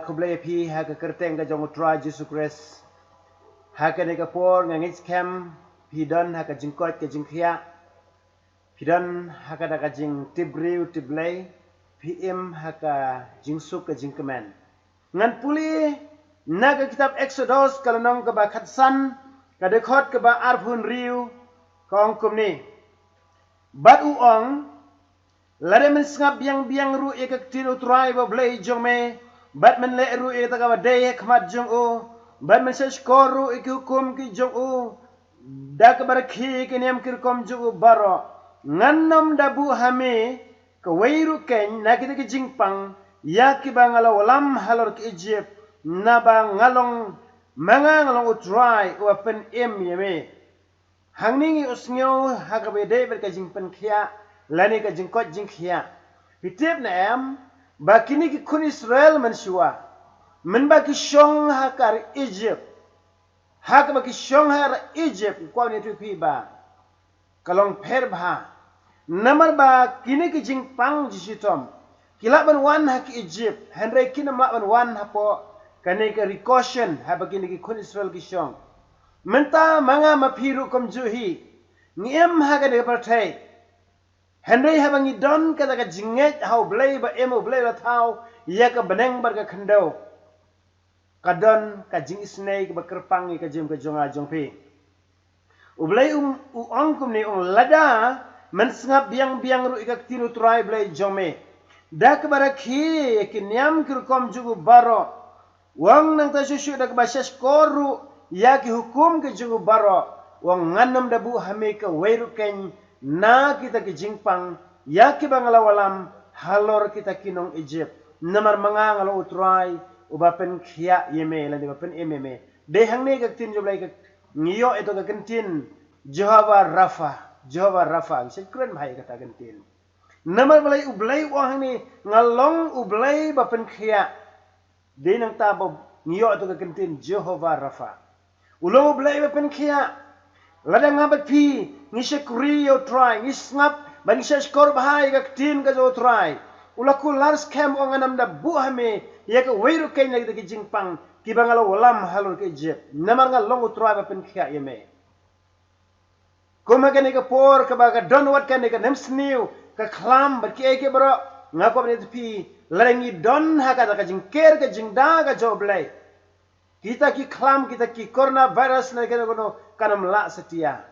kublai pi ha ka kerteng ka jong utrai Jesus Christ ha ka ne ka por ngangit kem pi don ha ka jingkot ka jingkhia pi don ha ka da ka jing tibriu tiblai pi im ha ka jingsuk ka jingkemen ngan puli na ka kitab Exodus kalanong ka ba khatsan ka dekhot ka ba arphun riu ka ong kumni bat u ong lade men sngap biang ru e ka tin utrai ba blai jong me bat men le ru e ta ka ba dei khmat jong u bat men se skor ru e ki hukum ki jong u da ka bar khi ki nem kir kom jong u baro ngannam da bu hame ka weiru ken na ki ki jingpang ya ki ba ngala walam halor ki Egypt na ba ngalong manga ngalong utrai wa pen em yeme hangningi usnyo ha ka be dei ber ka jingpen khia lani ka jingkot jingkhia hitip na em ba kini ki kun Israel man shua men ba ki shong ha kar Egypt ha ka ba ki shong ha Egypt kwa ni tu pi ba kalong pher ba namar ba kini ki jingpang jisitom kila ban wan ha ki Egypt henry kina ma ban wan ha po kani ka recaution ha ba kini ki kun Israel ki shong menta manga mapiru kom juhi ngiem ha ka de partai Henry habangi don kata ka jinget hau blai ba emo blai la thau ya ka beneng bar ka khando ka don ka jing snake ba kerpang ka jim ka jonga jongpi u blai u ongkum ni ong lada men sngap biang ru ikak tinu trai blai jome dak baraki ki nyam kir kom jugu baro wang nang ta susu dak ba ses koru ya ki hukum ke jugu baro wang nganam dabu hame ka weiru ken na kita ki jingpang ya ki bangalawalam halor kita kinong Egypt namar mga ngalo utrai ubapen khia yeme lan ubapen ememe de hangne ka tin joblai ka ngiyo ito ka kentin Jehovah Rafa sekren bhai kata kentin namar balai ublai wa hangni ngalong ublai bapen khia de nang ta bo ngiyo ito ka kentin Jehovah Rafa ulong ublai bapen khia ladang ngabat pi ngisek rio try ngisngap ban ngisek skor bahai ka tin ka jo try ulaku lars kem ong anam da buhame ya ka weiru kain lagi ki jingpang ki bangalo walam halur ke Egypt namar nga long utrai ba pen khia yeme kuma ka ni ka por ka ba ka don wat ka ni ka nem sniu ka khlam ba ki ke bro nga ko ni pi larangi don ha ka jingker ka jingda ka jo blai kita ki khlam kita ki coronavirus na ka no kanam la setia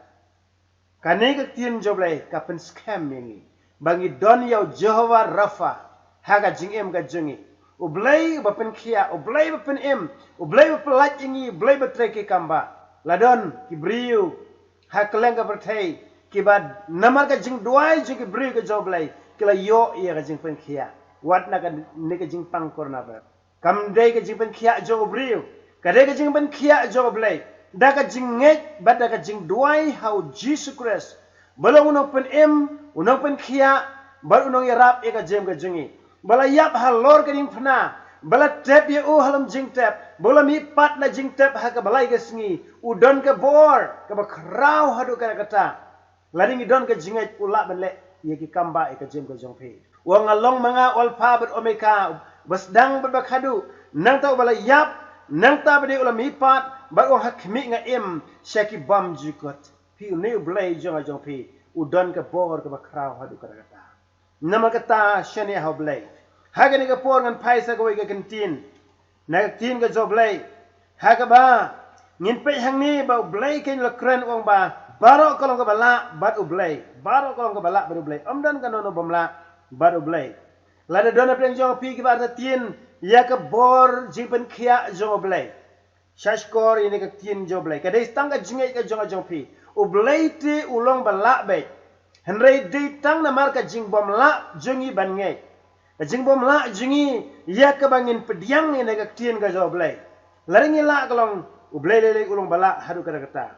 kane ka tin joblai ka pen scam mengi bangi don yau Jehovah Rafa haga jingem ka jungi ublai ba pen khia ublai ba pen em ublai ba pelat ingi ublai ba treke kamba ladon ki briu ha keleng ka berthai ki ba namar ka jing duai ju ki briu ka joblai kila yo ia ka jing pen khia wat na ka ne ka jing pang korna ba kam dei ka jing pen khia jo briu ka dei ka jing pen khia joblai daga jinget badaga jing duai how Jesus Christ bala unong pen em unong pen khia bal unong yarap eka jem ga jingi bala yap halor ka ding phna bala tap ye o halam jing tap bala mi pat na jing tap ha ka balai ga singi udon ka bor ka ba krau hadu ka kata lading idon ka jinget ula benle ye ki kamba eka jem ga jong phe wang along mga olpa bet omeka basdang ba khadu nang ta bala yap nang ta bade ulam mi pat bagong hakmi nga em shaki bam jikot pi ne blai jong jong pi udon ka bor ka bakraw hadu ka kata nama kata shani ha blai haga ni ka por ngan paisa ka ka kentin na tin ka jo blai haga ba ngin pe hang ni ba blai ken la kren ong ba baro kolong ka bala bat u blai baro kolong ka bala bat u blai omdan ka no bomla bat u blai lada dona preng jong pi ki ba ta tin ya ka bor jipen khia jong blai Shashkor ini ka tin joblai ka dei tang ka jingai ka jonga jongpi ublai ti ulong bala be henrei dei tang na mar ka jingbom la jongi ban ngai ka jingbom la jongi ya ka bangin pediang ini ka tin ka joblai laringi la kalong ublai le ulong bala hadu ka kata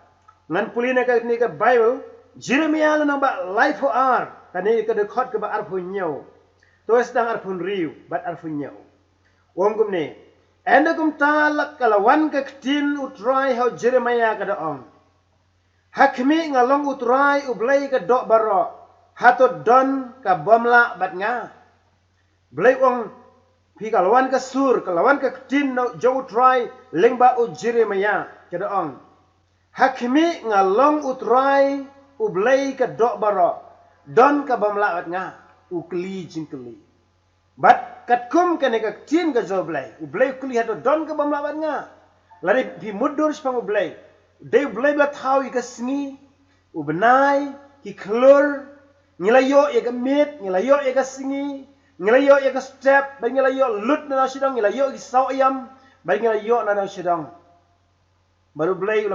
ngan pulina ka ni ka Bible Jeremiah la ba life for ar ka ni ka de khot ka ba arphun nyau to sedang arphun riu bat arphun nyau wongkum ni Endakum talak kalawan ka tin utrai hau Jeremiah ka daong. Hakmi ngalong utrai ublai ka dok baro. Hato don ka bomla bat nga. Blai ong pi kalawan ka sur kalawan ka tin no jau try lengba u Jeremia kada ong hakimi ngalong utrai ublay ka dok baro don ka bamla bat nga ukli jingkli bat katkum ka ne ka tin ka joblay ublay ukli hato don ka bamla bat nga lari pi mudur spang ublay de ublay bla thau ka sngi ubnai ki klur ngilayo ya ka mit ngilayo ya ka sngi ngilayo ya ka step ba ngilayo lut na sidong ngilayo ki saw ayam ba ngilayo na sidong baru ublay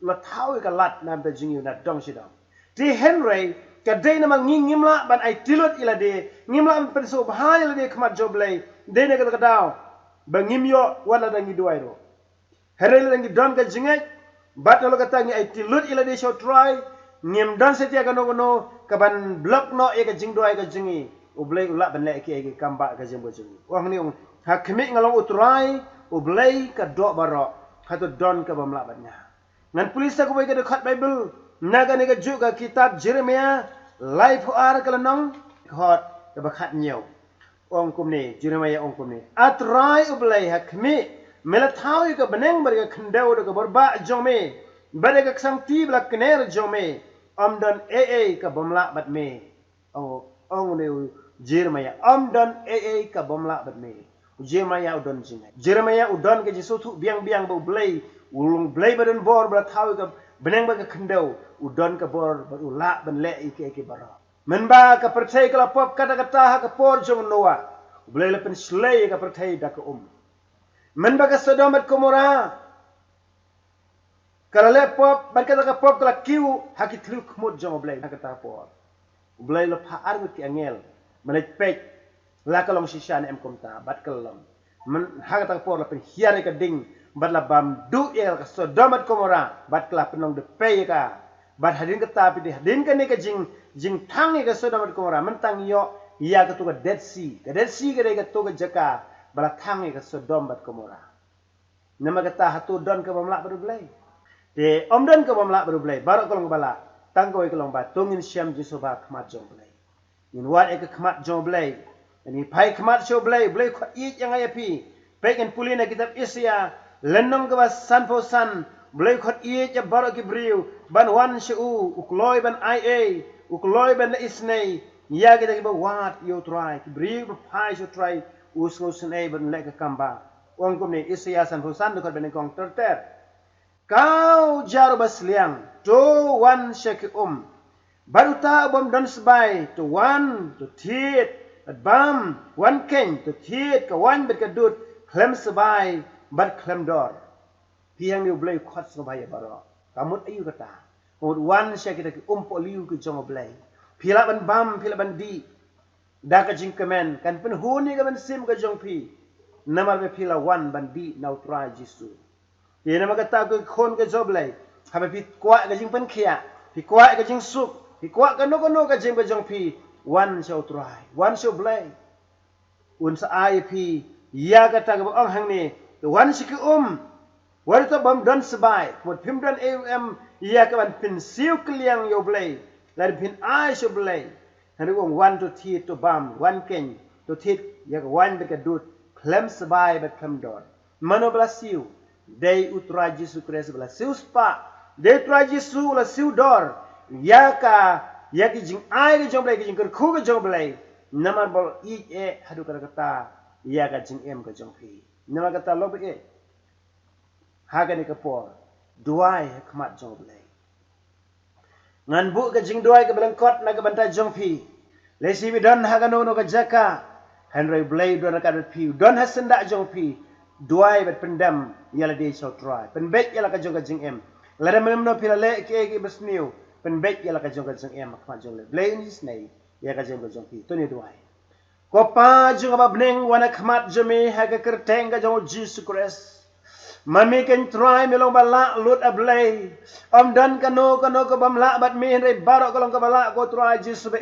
la thau ka lat na ba jingyu na dong sidong ti Henry kadai nama ngimla ban ai tilut ila de ngimla pen so bahai ila de khmat joblay de ne ka daw ba ngimyo wala da ngi duai ro Henry la ngi don ka jingai bat lo ka tangi ai tilut ila de show try ngim don setia ka no ka ban block no e ka jing duai ka jingi ublay ula ban le ki kamba ka jing bo jingi wang ni hakmi ngalong utrai ublay ka do baro hato don ka bamla batnya ngan polis aku boy ka dekat Bible naga ni ka juga kitab Jeremia life ar kalanong khot ka bakhat nhiều ong kum ni Jeremia ong kum ni atrai ublay hakmi melathau ka beneng bar ka khandau ka barba jome bar ka sangti bla kner jome amdan aa ka bamla bat me ong ni Jeremia amdan aa ka bamla bat me Jeremia udon jingai Jeremia udon ka jisu thu biang bo blay ulung blay badan bor bra thau ka beneng ba ka khandau udon ka bor ula ban le ike bara menba ka percaya kala pop kata-kata ha ka por jong noa blay la pen slay ka percaya da ka menba ka Sodom at Gomora kala le pop ban kata ka pop kala kiu ha ki tlu khmut jong blay ha kata por blay la pha ar ki angel malai pek la kalong sishan em komta bat kalong men ha kata por la pen hiare ka ding bat la bam du el ka Sodom at Gomora bat kala penong de pe ka bat hadin ka tapi de hadin ka ne ka jing thang ka Sodom at Gomora mentang yo ya ka tu ka Dead Sea ka de ka tu ka jaka bala thang ka Sodom at Gomora nama kata hatu don ka bamla baru blai de om don ka bamla baru blai barok kolong bala tangkoi kolong ba tungin syam jisoba khmat jong blai in wat ek khmat jong blai ni pai khmat sho blai khot i yang ai pi peken pulina kitab Isya lenong ka ba san fo san blai khot i ja barok ki briu ban wan shu ukloi ban ia ukloi ban isnei ya kita ba wat yo try ki briu pai sho try usno snei ban le ka kamba ong kum ni Isya san fo san ko ban kong terter kau jaru basliang to wan shek baruta bom don sbai to wan to tit bam wan ken to tit ka wan bet ka dut klem sbai bat klem dor piang ni blai khot sbai baro kamut ayu kata od wan shek kita poliu ki jong blai pila ban bam pila ban di da ka jing kemen kan pen huni ka ban sim ka jong pi namal be pila wan ban di nau tra jisu ye nama kata ko khon ka joblai ha pi kwa ka jing pen khia pi kwa ka jing suk pi kwa ka no ka jing ka jong pi wan shau trai wan shau blai un sa ai pi ya kata ka ong hang ni wan siki war to bam don sbai mot pim don am ya ka ban pin siu kliang yo blai la pin ai shau blai han wong wan to thi to bam wan ken to thi ya ka wan be ka dut klem sbai ba klem dor mano blasiu dei utra Jesu Kristus bala siu spa dei utra Jesu la siu dor ya ki jing ai ki jong blai ki jing khu ki jong blai namar bol i e hadu kata ya ka jing em ka jong phi nama kata lo be ha ka ni ka por duai khmat jong blai ngan bu ka jing duai ka belengkot na ka bantai jong phi le si bi don ha ka no ka jaka Henry blai don ka phi don ha senda jong phi duai bet pendam yala de so try pen bet yala ka jong ka jing em la da mem no pila le ki besniu pen bet yala ka jong ka jing em khmat jong le blai ni snei ya ka jong ka jong phi to ni duai ko pa jong ba bneng wana khmat jome ha ka kerteng ka jong Jesus Christ mami ken try melong bala lut ablay dan kano ka bamla bat mi re baro kolong ka bala ko try Jesus be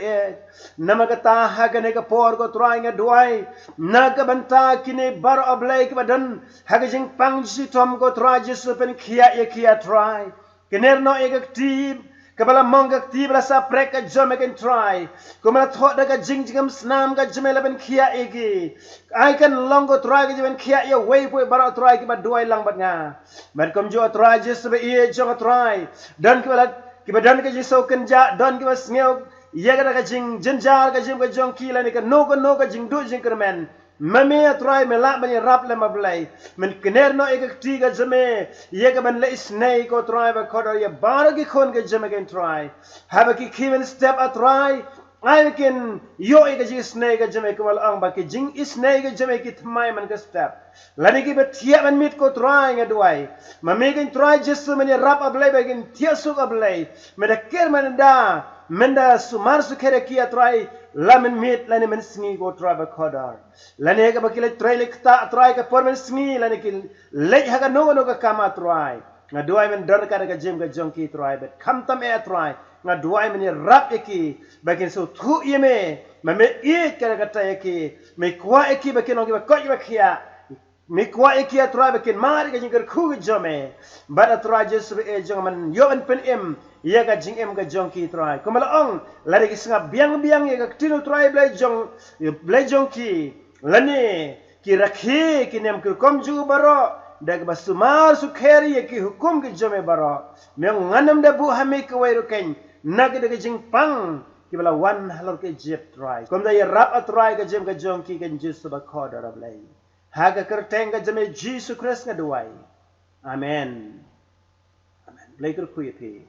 nama kata ha ka ne ka por ko try nga duai na ka banta kini baro ablay ka badan ha ka jing pang si tom ko try Jesus pen kia try kener no e ka tib Kepala mongga ti bala sa prek ka jome kan try. Kumala thot da ka jing jingam snam ka jome laban khia egi. I can longo try ka jome khia ya way poi bara try ki ba duai lang bat nga. Mat kom jo try just be ye jong try. Dan ki ba dan ka jiso kan ja dan ki ba sneo ye ka jing jenjar ka jing ka jong ki la ni ka no ka jing du jing kermen. Mami try me la bani rap le mablai men kner no ek ti ga jame ye ga ban le snake ko try ba khodo ye bar ki khon ga jame gen try have ki kiven step a try I can yo ek ji snake ga jame ko ang ba ki jing snake ga jame ki thmai man ga step lani ki ba thia ban mit ko try nga duai mami gen try just so many rap ablai ba gen thia su ablai me da ker man da menda sumar su khere ki try lamen mit lani men sngi go try ba khodar lani ka bakile try lekta try ka por men sngi lani ki lej ha ga no ka kama try nga duai men dar ka ga jem ga jonki try bet kham tam e try nga duai men rap eki bakin so thu yeme me e ka ga ta eki me kwa eki bakin no ki ba ko ba khia me kwa eki try bakin mar ga jing khu jome bada try jesu e jong man yo en pen em ia ka jing em ka jong ki try komala ong lari ki singa biang ia ka tino try blai jong ki lani ki rakhi ki nem ki kom ju baro dag basumar su kheri ki hukum ki jome baro me nganam da bu hami ka wai ro ken nag da jing pang ki bala wan halor ke jep try kom da ya rap a try ka jem ka jong ki ken jisu ba khoda rablai ha ka kerteng ka jeme jisu christ nga duai amen amen blai kur khu ye